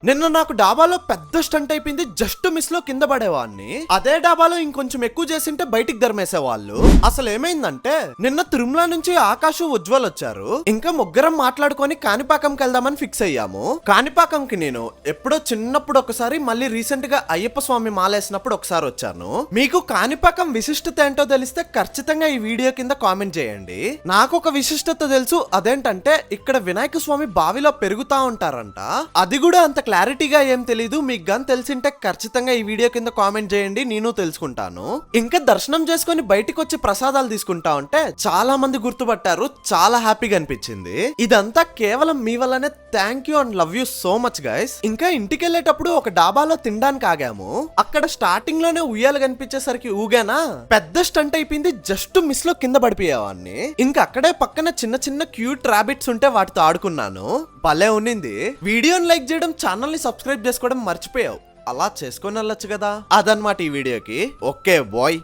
నిన్న నాకు డాబాలో పెద్ద స్టంట్ అయిపోయింది. జస్ట్ మిస్ లో కింద పడేవాడిని. అదే డాబాలో ఇంకొంచెం ఎక్కువ చేసింటే బయటికి ధర్మేసేవాళ్ళు. అసలు ఏమైందంటే నిన్న తిరుమల నుంచి ఆకాశం ఉజ్వల్ వచ్చారు. ఇంకా ముగ్గురం మాట్లాడుకొని కాణిపాకంకి వెళ్దామని ఫిక్స్ అయ్యాము. కాణిపాకంకి నేను ఎప్పుడో చిన్నప్పుడు ఒకసారి, మళ్ళీ రీసెంట్ గా అయ్యప్ప స్వామి మాలేసినప్పుడు ఒకసారి వచ్చాను. మీకు కాణిపాకం విశిష్టత ఏంటో తెలిస్తే ఖచ్చితంగా ఈ వీడియో కింద కామెంట్ చేయండి. నాకు ఒక విశిష్టత తెలుసు. అదేంటంటే ఇక్కడ వినాయక స్వామి బావిలో పెరుగుతా ఉంటారంట. అది కూడా అంత క్లారిటీగా ఏం తెలీదు. మీకు గన్ తెలిసింటే ఖచ్చితంగా ఈ వీడియో కింద కామెంట్ చేయండి, నేను తెలుసుకుంటాను. ఇంకా దర్శనం చేసుకుని బయటికి వచ్చి ప్రసాదాలు తీసుకుంటా ఉంటే చాలా మంది గుర్తుపట్టారు. చాలా హ్యాపీగా అనిపించింది. ఇదంతా కేవలం మీ వల్లనే. Thank you and love you so much guys. ఇంకా ఇంటికి వెళ్ళేటప్పుడు ఒక డాబాలో తినడానికి ఆగాము. అక్కడ స్టార్టింగ్ లోనే ఉయ్యాలు కనిపించేసరికి ఊగానా పెద్ద స్టంట్ అయిపోయింది. జస్ట్ మిస్ లో కింద పడిపోయేవాడిని. ఇంకా అక్కడే పక్కన చిన్న చిన్న క్యూట్ రాబిట్స్ ఉంటే వాటితో ఆడుకున్నాను. భలే ఉన్నింది. వీడియోని లైక్ చేయడం, ఛానల్ ని సబ్స్క్రైబ్ చేసుకోవడం మర్చిపోయావు. అలా చేసుకొని వెళ్ళొచ్చు కదా. అదన్నమాట ఈ వీడియోకి. Okay bye.